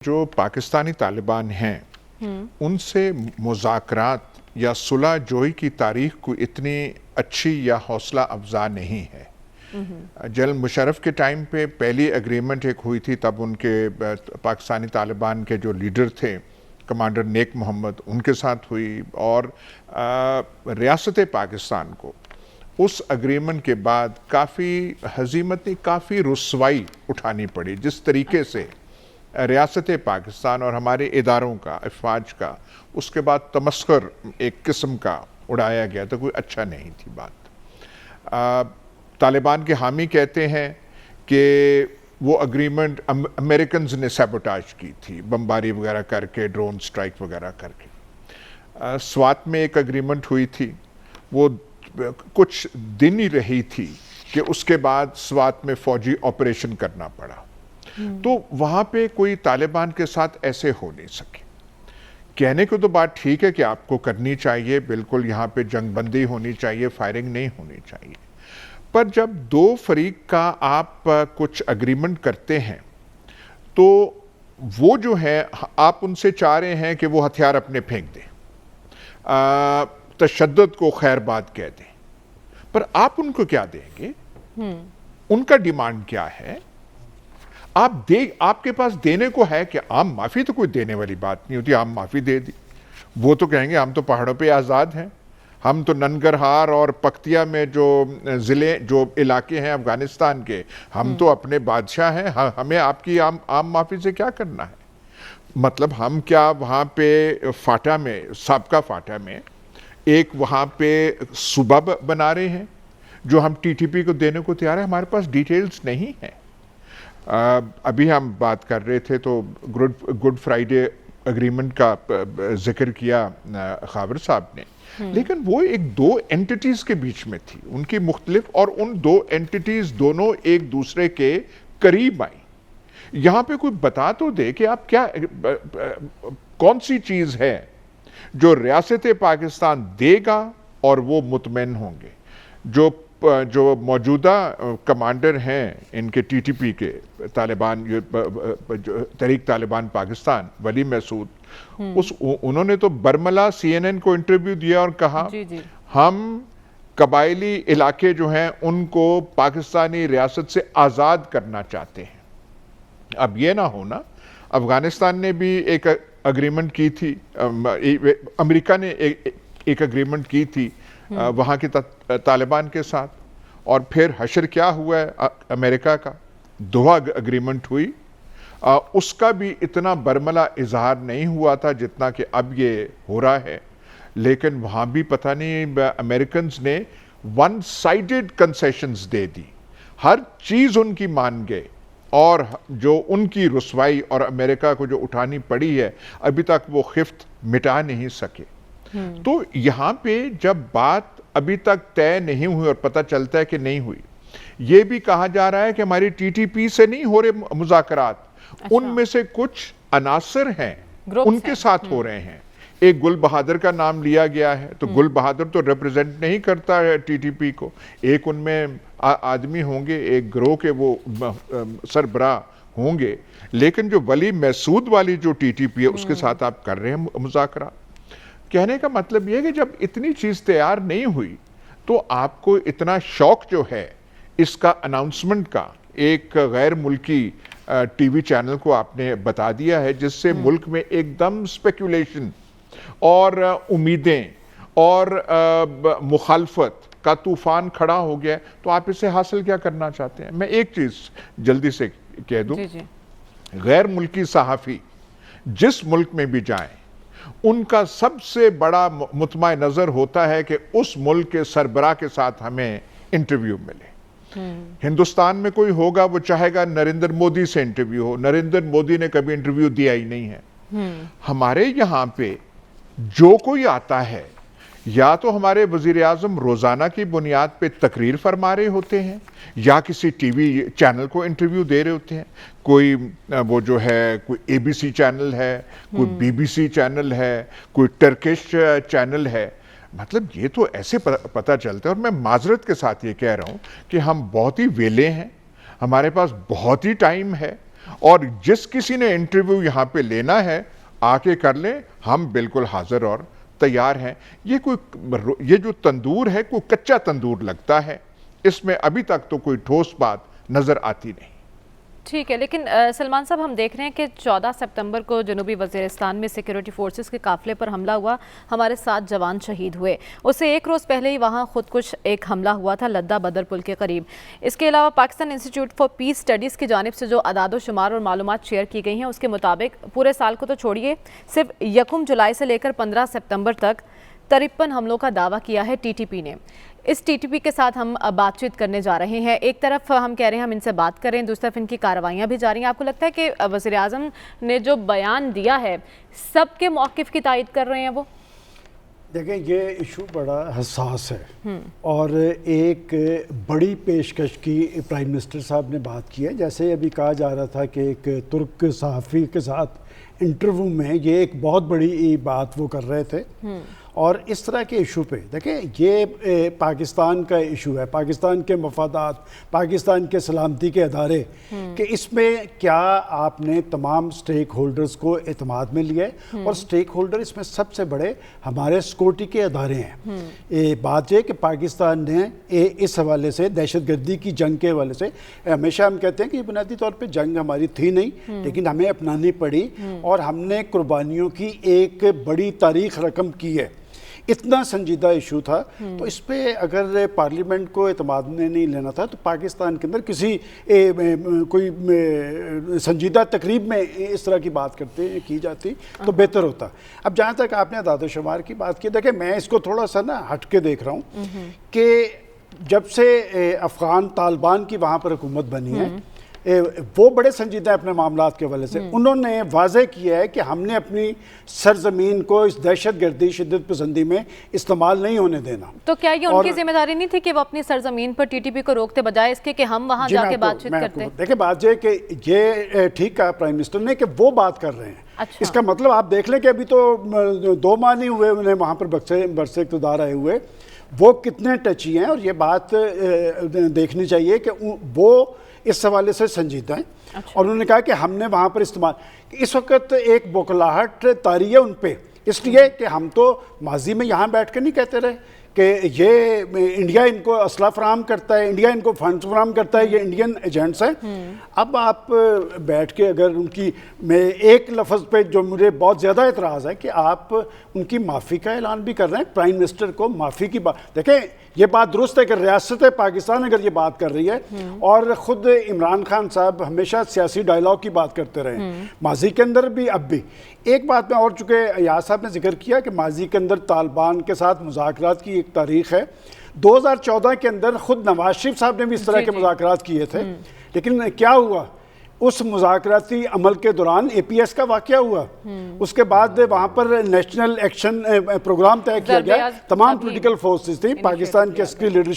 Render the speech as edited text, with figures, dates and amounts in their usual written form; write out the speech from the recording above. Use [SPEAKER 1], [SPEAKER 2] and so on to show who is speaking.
[SPEAKER 1] जो पाकिस्तानी तालिबान हैं उनसे मुज़ाकरात या सुलह जोई की तारीख को इतनी अच्छी या हौसला अफजा नहीं है। जनरल मुशर्रफ के टाइम पे पहली एग्रीमेंट एक हुई थी, तब उनके पाकिस्तानी तालिबान के जो लीडर थे कमांडर नेक मोहम्मद उनके साथ हुई, और रियासत पाकिस्तान को उस एग्रीमेंट के बाद काफ़ी हजीमती, काफ़ी रुसवाई उठानी पड़ी। जिस तरीके से रियासत पाकिस्तान और हमारे इदारों का, अफवाज का उसके बाद तमस्खुर एक किस्म का उड़ाया गया, तो कोई अच्छा नहीं थी बात। तालिबान के हामी कहते हैं कि वो एग्रीमेंट अमेरिकन्स ने सैबोटाज की थी, बमबारी वगैरह करके, ड्रोन स्ट्राइक वगैरह करके। स्वात में एक एग्रीमेंट हुई थी, वो कुछ दिन ही रही थी कि उसके बाद स्वात में फौजी ऑपरेशन करना पड़ा। तो वहां पे कोई तालिबान के साथ ऐसे हो नहीं सके। कहने को तो बात ठीक है कि आपको करनी चाहिए, बिल्कुल यहाँ पे जंगबंदी होनी चाहिए, फायरिंग नहीं होनी चाहिए, पर जब दो फरीक का आप कुछ एग्रीमेंट करते हैं तो वो जो है आप उनसे चाह रहे हैं कि वो हथियार अपने फेंक दें, तशद्दुद को खैर बात कह दें, पर आप उनको क्या देंगे? उनका डिमांड क्या है? आपके पास देने को है कि आम माफी तो कोई देने वाली बात नहीं होती, आम माफी दे दी। वो तो कहेंगे हम तो पहाड़ों पे आज़ाद हैं, हम तो ननगरहार और पख्तिया में जो ज़िले, जो इलाके हैं अफगानिस्तान के, हम तो अपने बादशाह हैं, हमें आपकी आम माफी से क्या करना है? मतलब हम क्या वहाँ पे फाटा में, साबका फाटा में एक वहाँ पे सूबा बना रहे हैं जो हम टीटीपी को देने को तैयार है? हमारे पास डिटेल्स नहीं है। अभी हम बात कर रहे थे तो गुड फ्राइडे एग्रीमेंट का जिक्र किया खावर साहब ने, लेकिन वो एक दो एंटिटीज के बीच में थी, उनकी मुख्तलिफ, और उन दो एंटिटीज दोनों एक दूसरे के करीब आई। यहाँ पे कोई बता तो दे कि आप क्या, कौन सी चीज है जो रियासत पाकिस्तान देगा और वो मुतमईन होंगे। जो मौजूदा कमांडर हैं इनके टीटीपी के, तालिबान, तहरीक तालिबान पाकिस्तान, वली मसूद, उन्होंने तो बरमला CNN को इंटरव्यू दिया और कहा जी। हम कबायली इलाके जो हैं उनको पाकिस्तानी रियासत से आज़ाद करना चाहते हैं। अब ये ना होना, अफगानिस्तान ने भी एक एग्रीमेंट की थी, अमेरिका ने एक एग्रीमेंट की थी वहाँ के तालिबान के साथ, और फिर हशर क्या हुआ है अमेरिका का, दोहा एग्रीमेंट हुई, उसका भी इतना बरमला इजहार नहीं हुआ था जितना कि अब ये हो रहा है। लेकिन वहाँ भी पता नहीं अमेरिकन्स ने वन साइडेड कंसेशंस दे दी, हर चीज़ उनकी मान गए, और जो उनकी रुसवाई और अमेरिका को जो उठानी पड़ी है अभी तक वो खिफ्त मिटा नहीं सके। तो यहाँ पे जब बात अभी तक तय नहीं हुई और पता चलता है कि नहीं हुई, ये भी कहा जा रहा है कि हमारी टीटीपी से नहीं हो रहे मुज़ाकरात, उनमें से कुछ अनासर हैं उनके साथ हो रहे हैं। एक गुल बहादुर का नाम लिया गया है, तो गुल बहादुर तो रिप्रेजेंट नहीं करता है टीटीपी को, एक उनमें आदमी होंगे, एक गिरोह के वो सरबराह होंगे, लेकिन जो वली मसूद वाली जो टीटीपी है उसके साथ आप कर रहे हैं मुज़ाकरात। कहने का मतलब यह है कि जब इतनी चीज तैयार नहीं हुई तो आपको इतना शौक जो है इसका अनाउंसमेंट का, एक गैर मुल्की टीवी चैनल को आपने बता दिया है, जिससे मुल्क में एकदम स्पेकुलेशन और उम्मीदें और मुखालफत का तूफान खड़ा हो गया। तो आप इससे हासिल क्या करना चाहते हैं? मैं एक चीज जल्दी से कह दूं, गैर मुल्की सहाफी जिस मुल्क में भी जाएं, उनका सबसे बड़ा मुतमा नजर होता है कि उस मुल्क के सरबराह के साथ हमें इंटरव्यू मिले। हिंदुस्तान में कोई होगा वो चाहेगा नरेंद्र मोदी से इंटरव्यू हो, नरेंद्र मोदी ने कभी इंटरव्यू दिया ही नहीं है। हमारे यहाँ पे जो कोई आता है, या तो हमारे वजीर आज़म रोजाना की बुनियाद पे तकरीर फरमा रहे होते हैं, या किसी टीवी चैनल को इंटरव्यू दे रहे होते हैं। कोई वो जो है, कोई ABC चैनल है, कोई BBC चैनल है, कोई टर्किश चैनल है। मतलब ये तो ऐसे पता चलता है। और मैं माजरत के साथ ये कह रहा हूँ कि हम बहुत ही वेले हैं, हमारे पास बहुत ही टाइम है, اور جس کسی نے انٹرویو یہاں پہ لینا ہے آ کے کر لیں، ہم بالکل حاضر اور تیار ہیں۔ یہ جو تندور ہے کوئی کچا تندور لگتا ہے، اس میں ابھی تک تو کوئی ٹھوس بات نظر آتی نہیں۔
[SPEAKER 2] ٹھیک ہے، لیکن سلمان صاحب ہم دیکھ رہے ہیں کہ 14 سپتمبر کو جنوبی وزیرستان میں سیکیورٹی فورسز کے قافلے پر حملہ ہوا، ہمارے 7 جوان شہید ہوئے۔ اس سے ایک روز پہلے ہی وہاں خودکش ایک حملہ ہوا تھا لدہ بدر پل کے قریب۔ اس کے علاوہ Pakistan institute for peace studies کی جانب سے جو اعداد و شمار اور معلومات شیئر کی گئی ہیں، اس کے مطابق پورے سال کو تو چھوڑیے، صرف 1 جولائی سے لے کر 15 سپتمبر تک 53 حملوں کا دعویٰ کیا ہے ٹی ٹی پی نے۔ اس ٹی ٹی پی کے ساتھ ہم بات چیت کرنے جا رہے ہیں۔ ایک طرف ہم کہہ رہے ہیں ہم ان سے بات کریں، دوسری طرف ان کی کارروائیاں بھی جاری ہیں۔ آپ کو لگتا ہے کہ وزیراعظم نے جو بیان دیا ہے سب کے موقف کی تائید کر رہے ہیں وہ؟
[SPEAKER 3] دیکھیں، یہ ایشو بڑا حساس ہے اور ایک بڑی پیشکش کی پرائم منسٹر صاحب نے بات کی ہے۔ جیسے ابھی کہا جا رہا تھا کہ ایک ترک صحافی کے ساتھ انٹرویو میں یہ ایک بہت بڑی بات وہ کر رہے تھے، اور اس طرح کے ایشو پہ دیکھیں یہ پاکستان کا ایشو ہے، پاکستان کے مفادات، پاکستان کے سلامتی کے ادارے، کہ اس میں کیا آپ نے تمام سٹیک ہولڈرز کو اعتماد میں لیا ہے، اور سٹیک ہولڈر اس میں سب سے بڑے ہمارے سیکورٹی کے ادارے ہیں۔ بات یہ کہ پاکستان نے اس حوالے سے دہشت گردی کی جنگ کے حوالے سے ہمیشہ ہم کہتے ہیں کہ بنیادی طور پہ جنگ ہماری تھی نہیں، لیکن ہمیں اپنانی پڑی اور ہم نے قربانیوں کی ایک بڑی تاریخ رقم کی ہے۔ اتنا سنجیدہ ایشو تھا، تو اس پہ اگر پارلیمنٹ کو اعتماد میں نہیں لینا تھا تو پاکستان کے اندر کسی کوئی سنجیدہ تقریب میں اس طرح کی بات کی جاتی تو بہتر ہوتا۔ اب جہاں تک آپ نے اعداد و شمار کی بات کی، دیکھیں میں اس کو تھوڑا سا ہٹ کے دیکھ رہا ہوں کہ جب سے افغان طالبان کی وہاں پر حکومت بنی ہے، وہ بڑے سنجیدہ اپنے معاملات کے حوالے سے انہوں نے واضح کیا ہے کہ ہم نے اپنی سرزمین کو اس دہشت گردی شدت پسندی میں استعمال نہیں ہونے دینا۔
[SPEAKER 2] تو کیا یہ ان کی ذمہ داری نہیں تھی کہ وہ اپنی سرزمین پر ٹی ٹی پی کو روکتے بجائے اس کے کہ ہم وہاں جا کے بات چیت کرتے؟
[SPEAKER 3] دیکھیں بات یہ کہ یہ ٹھیک کہا پرائم منسٹر نے کہ وہ بات کر رہے ہیں، اس کا مطلب آپ دیکھ لیں کہ ابھی تو 2 ماہ نہیں ہوئے انہیں وہاں پر برسے اقتدار آئے ہوئے، وہ کتنے ٹچی ہیں، اور یہ بات دیکھنی چاہیے کہ وہ اس حوالے سے سنجیدہ ہیں۔ اور انہوں نے کہا کہ ہم نے وہاں پر استعمال، اس وقت ایک بوکھلاہٹ طاری ہے ان پہ، اس لیے کہ ہم تو ماضی میں یہاں بیٹھ کے نہیں کہتے رہے کہ یہ انڈیا ان کو اسلحہ فراہم کرتا ہے، انڈیا ان کو فنڈز فراہم کرتا ہے، یہ انڈین ایجنٹس ہیں۔ اب آپ بیٹھ کے اگر ان کی، میں ایک لفظ پہ جو مجھے بہت زیادہ اعتراض ہے کہ آپ ان کی معافی کا اعلان بھی کر رہے ہیں، پرائم منسٹر کو معافی کی بات، دیکھیں یہ بات درست ہے کہ ریاست پاکستان اگر یہ بات کر رہی ہے، اور خود عمران خان صاحب ہمیشہ سیاسی ڈائلاگ کی بات کرتے رہے ماضی کے اندر بھی اب بھی۔ ایک بات میں اور، چونکہ ایاز صاحب نے ذکر کیا کہ ماضی کے اندر طالبان کے ساتھ مذاکرات کی ایک تاریخ ہے، 2014 کے اندر خود نواز شریف صاحب نے بھی اس طرح کے مذاکرات کیے تھے، لیکن کیا ہوا؟ اس مذاکراتی عمل کے دوران اے پی ایس کا واقعہ ہوا، اس کے بعد وہاں پر نیشنل ایکشن پروگرام طے کیا گیا، تمام پولیٹیکل فورسز تھیں، پاکستان کے عسکری لیڈرشپ